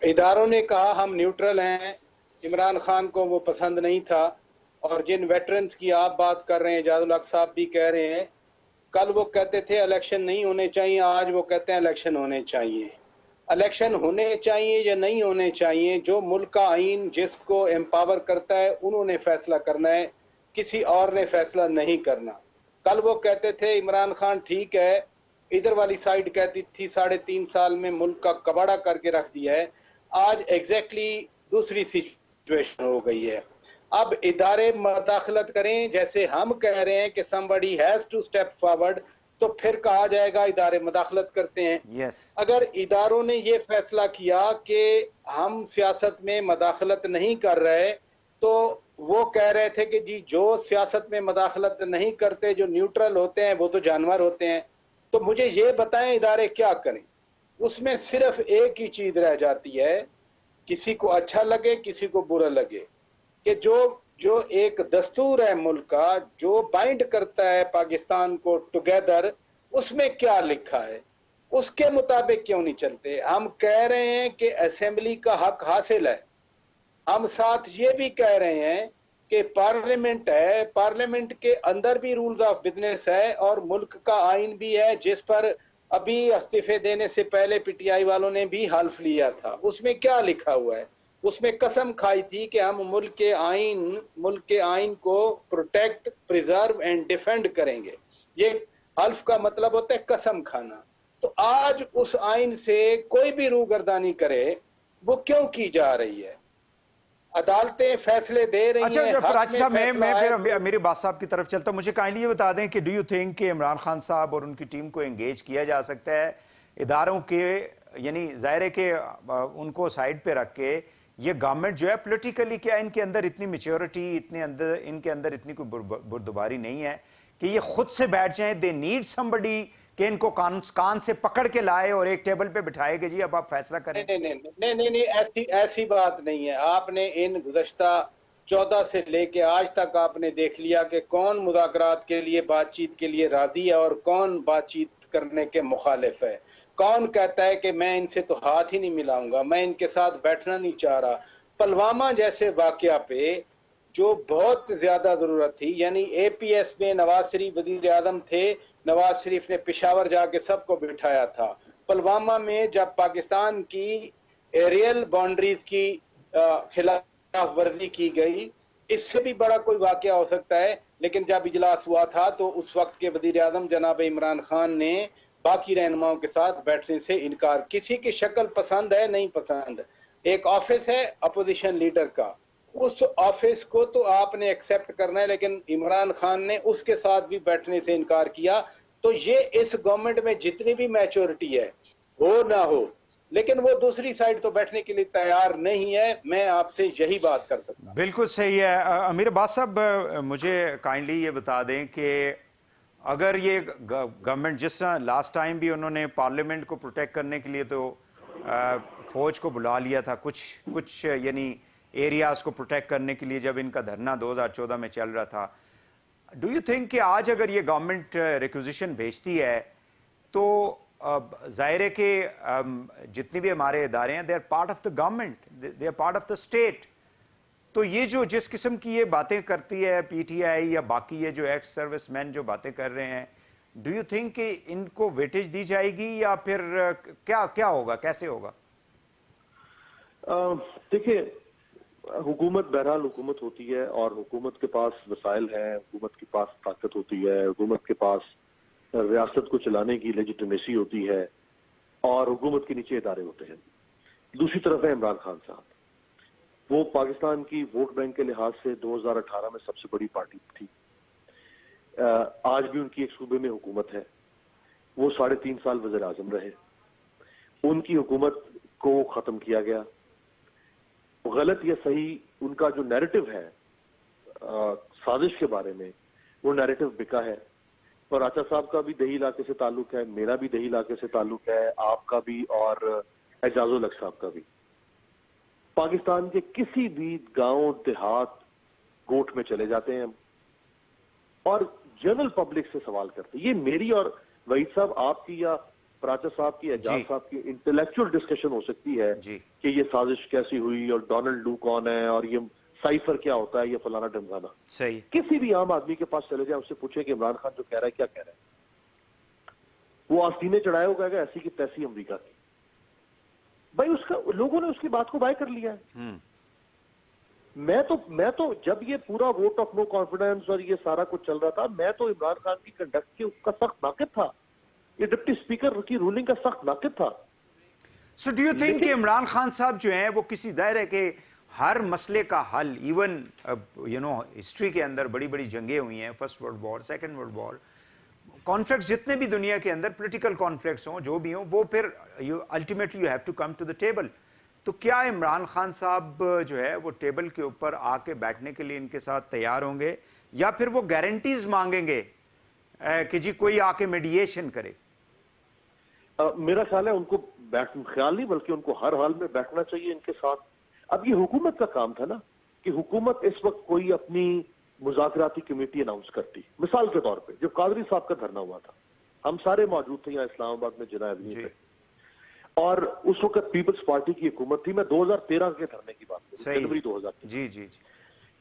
इदारों ने कहा हम न्यूट्रल हैं, इमरान खान को वो पसंद नहीं था। और जिन वेटरन्स की आप बात कर रहे हैं, जादुल हक साहब भी कह रहे हैं, कल वो कहते थे इलेक्शन नहीं होने चाहिए, आज वो कहते हैं इलेक्शन होने चाहिए। इलेक्शन होने चाहिए या नहीं होने चाहिए, जो मुल्क का आइन जिसको एम्पावर करता है उन्होंने फैसला करना है, किसी और ने फैसला नहीं करना। कल वो कहते थे इमरान खान ठीक है, इधर वाली साइड कहती थी 3.5 साल में मुल्क का कबाड़ा करके रख दिया है। आज एग्जैक्टली दूसरी सिचुएशन हो गई है। अब इदारे मदाखलत करें, जैसे हम कह रहे हैं कि somebody has to step forward, तो फिर कहा जाएगा इदारे मदाखलत करते हैं। Yes. अगर इदारों ने ये फैसला किया कि हम सियासत में मदाखलत नहीं कर रहे, तो वो कह रहे थे कि जी जो सियासत में मदाखलत नहीं करते, जो न्यूट्रल होते हैं, वो तो जानवर होते हैं। तो मुझे ये बताएं इदारे क्या करें? उसमें सिर्फ एक ही चीज रह जाती है, किसी को अच्छा लगे किसी को बुरा लगे, कि जो एक दस्तूर है मुल्क का, जो बाइंड करता है पाकिस्तान को टुगेदर, उसमें क्या लिखा है उसके मुताबिक क्यों नहीं चलते? हम कह रहे हैं कि असेंबली का हक हासिल है, हम साथ ये भी कह रहे हैं कि पार्लियामेंट है, पार्लियामेंट के अंदर भी रूल्स ऑफ बिजनेस है और मुल्क का आइन भी है, जिस पर अभी इस्तीफे देने से पहले PTI वालों ने भी हल्फ लिया था। उसमें क्या लिखा हुआ है? उसमें कसम खाई थी कि हम मुल्क के आइन को प्रोटेक्ट, प्रिजर्व एंड डिफेंड करेंगे। ये हल्फ का मतलब होता है कसम खाना। तो आज उस आइन से कोई भी रूगर्दानी करे, वो क्यों की जा रही है? अदालतें फैसले दे रही हैं। अच्छा, पराचा साहब, मैं है, फिर मेरी बात साहब की तरफ चलता हूं। मुझे काइंडली ये बता दें कि डू यू थिंक कि इमरान खान साहब और उनकी टीम को एंगेज किया जा सकता है इदारों के, यानी जाहिर है कि उनको साइड पे रख के ये गवर्नमेंट जो है पॉलिटिकली, क्या इनके अंदर इतनी मैच्योरिटी, इनके अंदर इतनी कोई बुर्दबारी नहीं है कि ये खुद से बैठ जाएं? दे नीड समबडी कि इनको कान से पकड़ के लाए और एक टेबल पे बिठाए कि जी अब आप फैसला करें। नहीं, ऐसी बात नहीं है। आपने इन गुज़श्ता 14 से लेके आज तक आपने देख लिया कि कौन मुज़ाकरात के लिए, बातचीत के लिए राजी है और कौन बातचीत करने के मुखालिफ है। कौन कहता है कि मैं इनसे तो हाथ ही नहीं मिलाऊंगा, मैं इनके साथ बैठना नहीं चाह रहा। पुलवामा जैसे वाकया पे जो बहुत ज्यादा जरूरत थी, यानी APS में नवाज शरीफ वजीर आजम थे, नवाज शरीफ ने पेशावर जाके सबको बिठाया था। पुलवामा में जब पाकिस्तान की एरियल बाउंड्रीज की खिलाफ वर्जी की गई, इससे भी बड़ा कोई वाकया हो सकता है। लेकिन जब इजलास हुआ था तो उस वक्त के वजीर आजम जनाब इमरान खान ने बाकी रहनुमाओं के साथ बैठने से इनकार। किसी की शक्ल पसंद है नहीं पसंद, एक ऑफिस है अपोजिशन लीडर का, उस ऑफिस को तो आपने एक्सेप्ट करना है, लेकिन इमरान खान ने उसके साथ भी बैठने से इनकार किया। तो ये इस गवर्नमेंट में जितनी भी मैच्योरिटी है हो ना हो, लेकिन वो दूसरी साइड तो बैठने के लिए तैयार नहीं है। मैं आपसे यही बात कर सकता हूं। बिल्कुल सही है। अमीर अब्बास साहब, मुझे काइंडली ये बता दें कि अगर ये गवर्नमेंट, जिस तरह लास्ट टाइम भी उन्होंने पार्लियामेंट को प्रोटेक्ट करने के लिए तो फौज को बुला लिया था, कुछ यानी एरियाज को प्रोटेक्ट करने के लिए, जब इनका धरना 2014 में चल रहा था, डू यू थिंक कि आज अगर ये गवर्नमेंट रिक्विजिशन भेजती है तो जाहिर है कि जितने भी हमारे इदारे हैं, they are part of the government, they are part of the state, तो ये जो जिस किस्म की ये बातें करती है पीटीआई या बाकी ये जो एक्स सर्विसमैन जो बातें कर रहे हैं, डू यू थिंक कि इनको वेटेज दी जाएगी या फिर क्या होगा, कैसे होगा? देखिए, हुकूमत बहरहाल हुकूमत होती है और हुकूमत के पास वसाइल हैं, हुकूमत के पास ताकत होती है, हुकूमत के पास रियासत को चलाने की लेजिटिमेसी होती है और हुकूमत के नीचे इदारे होते हैं। दूसरी तरफ है इमरान खान साहब, वो पाकिस्तान की वोट बैंक के लिहाज से 2018 में सबसे बड़ी पार्टी थी। आज भी उनकी एक सूबे में हुकूमत है, वो 3.5 साल वज़ीर आज़म रहे, उनकी हुकूमत को खत्म किया गया। गलत या सही, उनका जो नैरेटिव है साजिश के बारे में, वो नैरेटिव बिका है। और आचा साहब का भी दही इलाके से ताल्लुक है, मेरा भी दही इलाके से ताल्लुक है, आपका भी और एजाजुल हक साहब का भी। पाकिस्तान के किसी भी गांव देहात गोट में चले जाते हैं और जनरल पब्लिक से सवाल करते हैं। ये मेरी और वहीद साहब आपकी या प्राचा साहब की, एजाज साहब की इंटेलेक्चुअल डिस्कशन हो सकती है कि ये साजिश कैसी हुई और डोनाल्ड डू कौन है और ये साइफर क्या होता है, ये फलाना ढमकाना। सही। किसी भी आम आदमी के पास चले जाए, उससे पूछे कि इमरान खान जो कह रहा है क्या कह रहा है, वो आस्तीने चढ़ाए हो कहेगा ऐसी की तैसी अमरीका की। भाई उसका लोगों ने उसकी बात को बाय कर लिया है। मैं तो जब ये पूरा वोट ऑफ नो कॉन्फिडेंस और ये सारा कुछ चल रहा था, मैं तो इमरान खान की कंडक्ट के उसका सख्त नाकिद था, ये डिप्टी स्पीकर की रूलिंग का सख्त नाकिद था। सो डू यू थिंक कि इमरान खान साहब जो हैं वो किसी दायरे के हर मसले का हल, इवन हिस्ट्री के अंदर बड़ी बड़ी जंगें हुई हैं, first world war, second world war, conflicts जितने भी दुनिया के अंदर पॉलिटिकल कॉन्फ्लिक्ट्स हों, जो भी हों, वो फिर ultimately you have to come to the table. तो क्या इमरान खान साहब जो है वो टेबल के ऊपर आके बैठने के लिए इनके साथ तैयार होंगे या फिर वो गारंटीज मांगेंगे कि जी कोई आके मीडिएशन करे? मेरा ख्याल है उनको ख्याल नहीं बल्कि उनको हर हाल में बैठना चाहिए इनके साथ। अब ये हुकूमत का काम था ना कि हुकूमत इस वक्त कोई अपनी मुज़ाकराती कमेटी अनाउंस करती। मिसाल के तौर पे जब कादरी साहब का धरना हुआ था, हम सारे मौजूद थे यहाँ इस्लामाबाद में जनाब पे, और उस वक्त पीपल्स पार्टी की हुकूमत थी। मैं 2013 के धरने की बात करूं, जनवरी 2013। जी।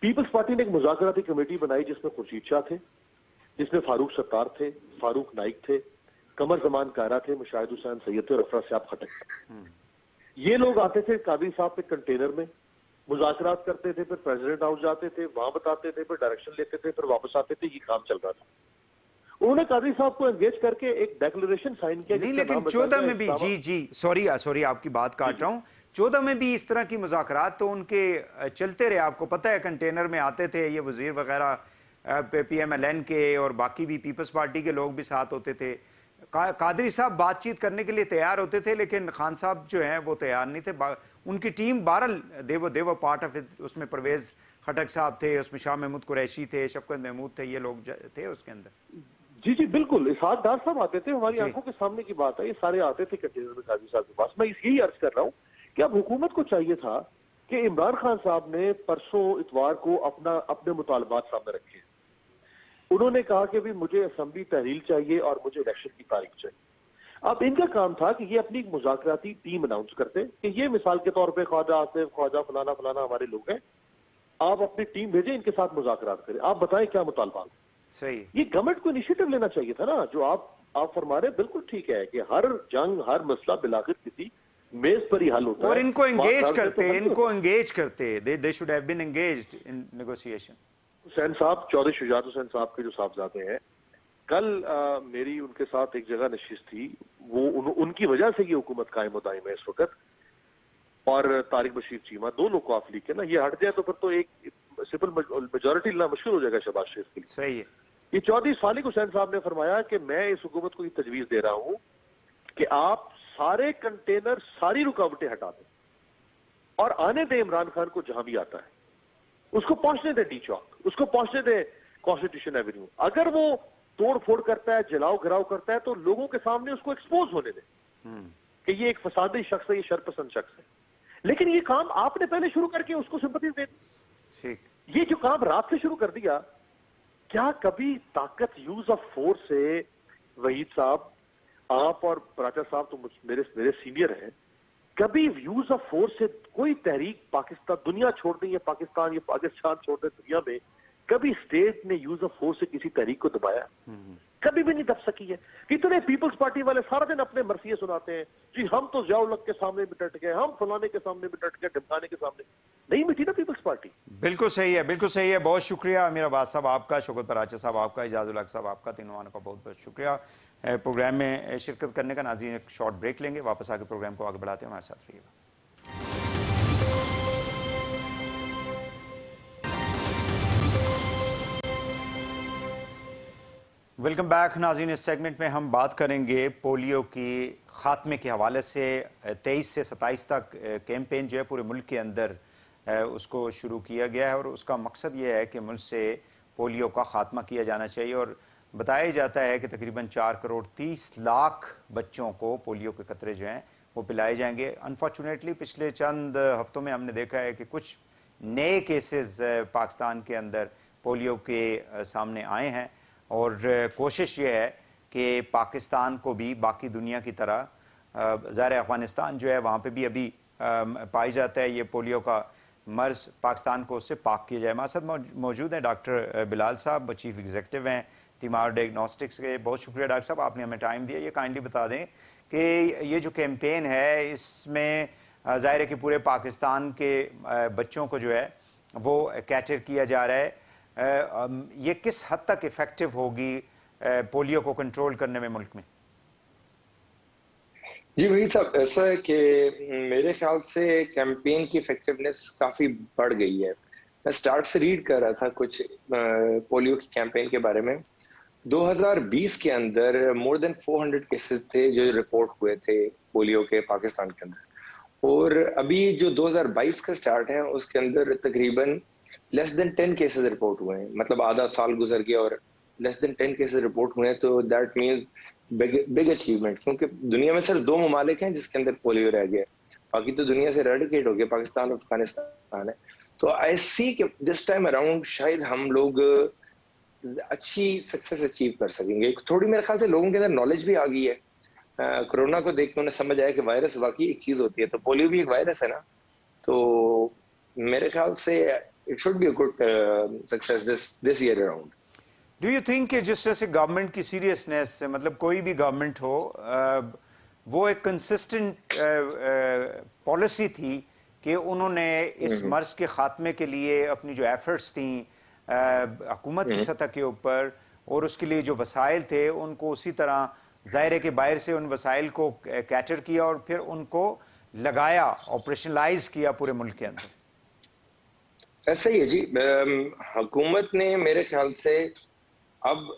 पीपल्स पार्टी ने एक मुज़ाकराती कमेटी बनाई जिसमें खुर्शीद शाह थे, जिसमें फारूक सत्तार थे, फारूक नाइक थे, कमर जमान कायरा थे, मुशाहिद हुसैन सैयद थे और अफरा सियाब खटक। ये लोग आते थे कादरी साहब के कंटेनर में, मुज़ाकरात करते थे, फिर प्रेसिडेंट हाउस जाते थे, वहां बताते थे, फिर डायरेक्शन लेते थे, फिर वापस आते थे। ये काम चल रहा था। उन्होंने कादरी साहब को एंगेज करके एक डिक्लेरेशन साइन किया। नहीं, लेकिन 14 में भी जी सॉरी आपकी बात काट रहा हूं, 14 में भी इस तरह की मुज़ाकरात तो उनके चलते रहे। आपको पता है कंटेनर में आते थे ये वजीर वगैरह, PMLN के और बाकी भी पीपल्स पार्टी के लोग भी साथ होते थे। कादरी साहब बातचीत करने के लिए तैयार होते थे, लेकिन खान साहब जो हैं वो तैयार नहीं थे। उनकी टीम बहरहाल देवर पार्ट ऑफ इट, उसमें परवेज खटक साहब थे, उसमें शाह महमूद कुरैशी थे, शफकत महमूद थे, ये लोग थे उसके अंदर। जी बिल्कुल, इसहाक डार साहब आते थे, हमारी आंखों के सामने की बात है, ये सारे आते थे कंटेनर में कादरी साहब के पास। मैं यही अर्ज कर रहा हूँ कि अब हुकूमत को चाहिए था कि इमरान खान साहब ने परसों इतवार को अपने मुतालबात सामने रखे। उन्होंने कहा कि भी मुझे असेंबली तहरील चाहिए और मुझे इलेक्शन की तारीख चाहिए। अब इनका काम था कि ये अपनी मुज़ाकराती टीम अनाउंस करते कि ये मिसाल के तौर पे ख्वाजा आसिफ, ख्वाजा फलाना फलाना हमारे लोग हैं, आप अपनी टीम भेजें, इनके साथ मुज़ाकरात करें, आप बताएं क्या मुतालबा। सही। ये गवर्नमेंट को इनिशिएटिव लेना चाहिए था ना। जो आप फरमा रहे, बिल्कुल ठीक है कि हर जंग, हर मसला बिलाखिर किसी मेज पर ही हल होता है। और इनको बात एंगेज साल से करते, तो हल नहीं इनको होता। एंगेज करते, they should have been engaged in negotiation. Hussain साहब, चौधरी शुजात हुसैन साहब के जो साहबजादे हैं, कल मेरी उनके साथ एक जगह नशिस्त थी, वो उनकी वजह से ये हुकूमत कायम व दायम है इस वक्त, और तारिक बशीर चीमा दोनों को आप लीग के ना, ये हट जाए तो फिर तो एक सिंपल मेजोरिटी लाना मुश्किल हो जाएगा शहबाज शरीफ के लिए। सही है। ये चौधरी सालिक हुसैन साहब ने फरमाया कि मैं इस हुकूमत को ये तजवीज दे रहा हूं कि आप सारे कंटेनर, सारी रुकावटें हटा दें और आने दें इमरान खान को जहां भी आता है, उसको पहुंचने दें डी चौक, उसको पहुंचने दें कॉन्स्टिट्यूशन एवेन्यू। अगर वो तोड़ फोड़ करता है, जलाओ घिराव करता है, तो लोगों के सामने उसको एक्सपोज होने दें कि ये एक फसादी शख्स है, ये शरपसंद शख्स है। लेकिन ये काम आपने पहले शुरू करके उसको सिंपैथी दे दी। ठीक। ये जो काम रात से शुरू कर दिया, क्या कभी ताकत यूज ऑफ फोर्स से, वहीद साहब आप और राजा साहब तो मेरे सीनियर हैं, कभी यूज ऑफ फोर्स से कोई तहरीक पाकिस्तान, दुनिया छोड़ दें या पाकिस्तान या पाकिस्तान छोड़ दें दुनिया में, कभी स्टेट ने यूज ऑफ फोर्स से किसी तहरीक को दबाया? कभी भी नहीं दब सकी है। कितने पीपल्स पार्टी वाले सारा दिन अपने मर्सिये सुनाते हैं, जी हम तो ज़ियाउल-हक के सामने भी डट गए, हम फलाने के सामने भी डट गए, ढमकाने के सामने नहीं मिटी ना पीपल्स पार्टी। बिल्कुल सही है, बिल्कुल सही है। बहुत शुक्रिया अमीर अब्बास साहब आपका, शौकत पराचा साहब आपका, इजाजुल हक साहब आपका, तीनों का बहुत बहुत शुक्रिया प्रोग्राम में शिरकत करने का। नाज़रीन एक शॉर्ट ब्रेक लेंगे, वापस आके प्रोग्राम को आगे बढ़ाते हैं, हमारे साथ रहिएगा। वेलकम बैक नाज़रीन। इस सेगमेंट में हम बात करेंगे पोलियो की ख़ात्मे के हवाले से। 23 से 27 तक कैंपेन जो है पूरे मुल्क के अंदर उसको शुरू किया गया है और उसका मकसद ये है कि मुल्क से पोलियो का ख़ात्मा किया जाना चाहिए। और बताया जाता है कि तकरीबन 4 करोड़ 30 लाख बच्चों को पोलियो के कतरे जो हैं वो पिलाए जाएंगे। अनफॉर्चुनेटली पिछले चंद हफ्तों में हमने देखा है कि कुछ नए केसेस पाकिस्तान के अंदर पोलियो के सामने आए हैं और कोशिश ये है कि पाकिस्तान को भी बाकी दुनिया की तरह, ज़ाहिर अफ़गानिस्तान जो है वहाँ पे भी अभी पाई जाता है ये पोलियो का मर्ज़, पाकिस्तान को उससे पाक किया जाए। हमारे साथ मौजूद हैं डॉक्टर बिलाल साहब, चीफ एग्जीक्यूटिव हैं तीमार डायग्नोस्टिक्स के। बहुत शुक्रिया डॉक्टर साहब, आपने हमें टाइम दिया। ये काइंडली बता दें कि ये जो कैंपेन है इसमें ज़ाहिर है कि पूरे पाकिस्तान के बच्चों को जो है वो कैटर किया जा रहा है। ये किस हद तक इफेक्टिव होगी पोलियो को कंट्रोल करने में मुल्क में? जी वही साहब, ऐसा है कि मेरे ख्याल से कैंपेन की इफेक्टिवनेस काफ़ी बढ़ गई है। मैं स्टार्ट से रीड कर रहा था कुछ पोलियो की कैंपेन के बारे में। 2020 के अंदर मोर देन 400 केसेस थे जो रिपोर्ट हुए थे पोलियो के पाकिस्तान के अंदर, और अभी जो 2022 का स्टार्ट है उसके अंदर तकरीबन लेस देन 10 केसेस रिपोर्ट हुए हैं। मतलब आधा साल गुजर गया और लेस देन 10 केसेस रिपोर्ट हुए हैं, तो दैट मीन्स बिग अचीवमेंट, क्योंकि दुनिया में सिर्फ 2 ममालिक हैं जिसके अंदर पोलियो रह गया, बाकी तो दुनिया से रेडिकेट हो गया, पाकिस्तान और अफगानिस्तान है। तो आई सी कि दिस टाइम अराउंड शायद हम लोग अच्छी सक्सेस अचीव कर सकेंगे। थोड़ी मेरे ख्याल से लोगों के अंदर नॉलेज भी आ गई है। कोरोना को देख के उन्हें समझ आया कि वायरस वाकई एक चीज होती है, तो पोलियो भी एक वायरस है ना। तो मेरे ख्याल से it should be a good success this year around. Do you think कि जिस तरह से गवर्नमेंट की सीरियसनेस, मतलब कोई भी गवर्नमेंट हो, वो एक कंसिस्टेंट पॉलिसी थी कि उन्होंने इस मर्ज के खात्मे के लिए अपनी जो एफर्ट्स थी हुकूमत की सतह के ऊपर और उसके लिए जो वसाइल थे उनको उसी तरह ज़ाहिर है कि बाहर से उन वसाइल को कैटर किया और फिर उनको लगाया, ऑपरेशनलाइज किया पूरे मुल्क के अंदर? ऐसा ही है जी। हुकूमत ने मेरे ख्याल से, अब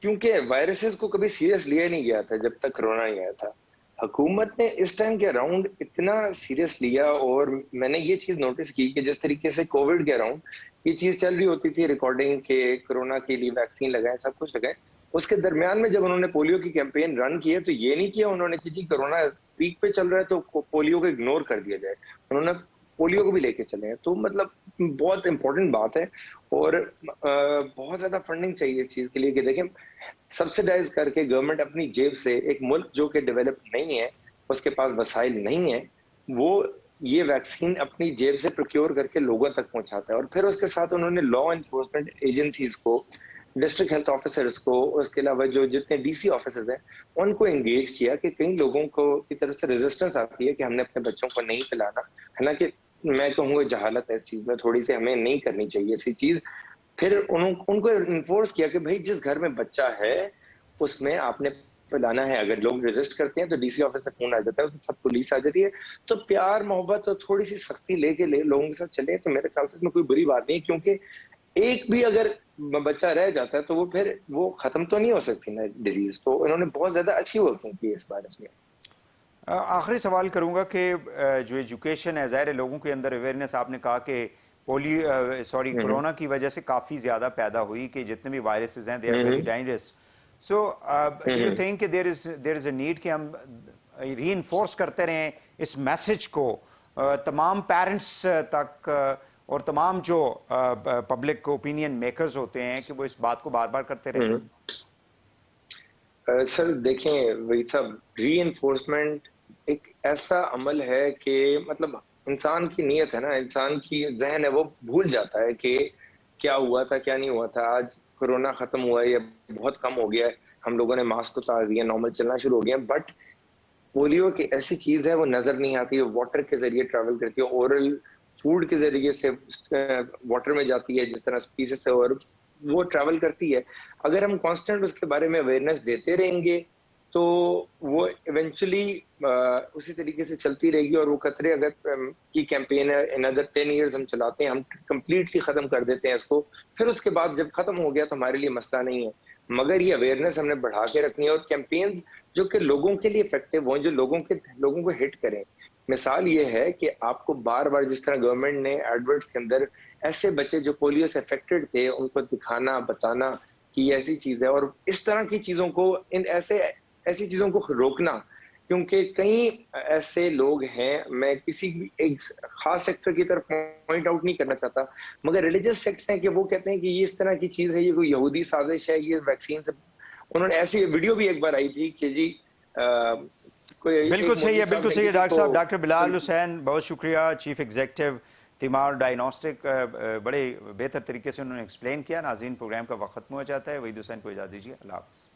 क्योंकि वायरसेस को कभी सीरियस लिया नहीं गया था जब तक कोरोना नहीं आया था, हुकूमत ने इस टाइम के अराउंड इतना सीरियस लिया। और मैंने ये चीज नोटिस की कि जिस तरीके से कोविड के अराउंड ये चीज चल रही होती थी, रिकॉर्डिंग के कोरोना के लिए वैक्सीन लगाए, सब कुछ लगाए, उसके दरमियान में जब उन्होंने पोलियो की कैंपेन रन की है तो ये नहीं किया उन्होंने कि जी कोरोना पीक पे चल रहा है तो पोलियो को इग्नोर कर दिया जाए, उन्होंने पोलियो को भी लेके चले हैं। तो मतलब बहुत इंपॉर्टेंट बात है और बहुत ज्यादा फंडिंग चाहिए इस चीज के लिए कि देखें सब्सिडाइज करके गवर्नमेंट अपनी जेब से, एक मुल्क जो कि डेवलप नहीं है, उसके पास वसाइल नहीं है, वो ये वैक्सीन अपनी जेब से प्रोक्योर करके लोगों तक पहुंचाता है। और फिर उसके साथ उन्होंने लॉ एनफोर्समेंट एजेंसीज को ڈسٹرکٹ ہیلتھ آفیسرز کو، اس کے علاوہ جو جتنے ڈی سی آفیسرز ہیں ان کو انگیج کیا کہ کئی لوگوں کو کی طرف سے ریزسٹنس آتی ہے کہ ہم نے اپنے بچوں کو نہیں پلانا. حالانکہ میں کہوں گا جہالت ہے اس چیز میں تھوڑی سی، ہمیں نہیں کرنی چاہیے ایسی چیز. پھر ان کو انفورس کیا کہ بھائی جس گھر میں بچہ ہے اس میں آپ نے پلانا ہے. اگر لوگ ریزسٹ کرتے ہیں تو ڈی سی آفس سے فون آ جاتا ہے، اس سب پولیس آ جاتی ہے. تو پیار محبت اور تھوڑی سی سختی لے کے لوگوں کے ساتھ چلے تو میرے خیال سے اس میں کوئی بری بات نہیں، کیونکہ ایک بھی اگر بچہ رہ جاتا ہے تو وہ پھر وہ ختم تو نہیں ہو سکتی نا ڈیزیز. تو انہوں نے بہت زیادہ اچھی ورکنگ کی اس بارے میں. آخری سوال کروں گا کہ جو ایجوکیشن ہے، ظاہر ہے لوگوں کے اندر اویئرنیس، آپ نے کہا کہ کورونا کی وجہ سے کافی زیادہ پیدا ہوئی کہ جتنے بھی وائرسز ہیں they are very dangerous. So you think کہ دیر از اے نیڈ کہ ہم ری انفورس کرتے رہیں اس میسج کو تمام پیرنٹس تک اور تمام جو پبلک اوپینین میکرز ہوتے ہیں کہ وہ اس بات کو بار بار کرتے رہیں؟ سر دیکھیں وہی صاحب، ری انفورسمنٹ ایک ایسا عمل ہے کہ مطلب انسان کی نیت ہے نا، انسان کی ذہن ہے، وہ بھول جاتا ہے کہ کیا ہوا تھا کیا نہیں ہوا تھا. آج کورونا ختم ہوا ہے یا بہت کم ہو گیا ہے، ہم لوگوں نے ماسک اتار دیا، نارمل چلنا شروع ہو گیا. بٹ پولیو کی ایسی چیز ہے وہ نظر نہیں آتی ہے، واٹر کے ذریعے ٹریول کرتی ہے، اورل فوڈ کے ذریعے سے واٹر میں جاتی ہے جس طرح اسپیسیز سے، اور وہ ٹریول کرتی ہے. اگر ہم کانسٹنٹ اس کے بارے میں اویئرنیس دیتے رہیں گے تو وہ ایونچولی اسی طریقے سے چلتی رہے گی. اور وہ قطرے اگر کی کیمپین ہے ان ادر 10 ایئرز ہم چلاتے ہیں، ہم کمپلیٹلی ختم کر دیتے ہیں اس کو، پھر اس کے بعد جب ختم ہو گیا تو ہمارے لیے مسئلہ نہیں ہے. مگر یہ اویئرنیس ہم نے بڑھا کے رکھنی ہے، اور کیمپینز جو کہ لوگوں کے لیے افیکٹو ہوں، جو لوگوں کو ہٹ کریں. مثال یہ ہے کہ آپ کو بار بار جس طرح گورنمنٹ نے ایڈورٹس کے اندر ایسے بچے جو پولیو سے افیکٹڈ تھے ان کو دکھانا بتانا کہ یہ ایسی چیز ہے، اور اس طرح کی چیزوں کو ایسی چیزوں کو روکنا. کیونکہ کئی ایسے لوگ ہیں، میں کسی بھی ایک خاص سیکٹر کی طرف پوائنٹ آؤٹ نہیں کرنا چاہتا، مگر ریلیجس سیکٹس ہیں کہ وہ کہتے ہیں کہ یہ اس طرح کی چیز ہے، یہ کوئی یہودی سازش ہے، یہ ویکسین سے. انہوں نے ایسی ویڈیو بھی ایک بار آئی تھی کہ جی بالکل صحیح ہے، بالکل صحیح ہے ڈاکٹر صاحب. ڈاکٹر بلال حسین، بہت شکریہ، چیف ایگزیکٹو تیمار ڈائناسٹک. بڑے بہتر طریقے سے انہوں نے ایکسپلین کیا. ناظرین، پروگرام کا وقت ختم ہو جاتا ہے. وحید حسین کو اجازت دیجیے. اللہ حافظ.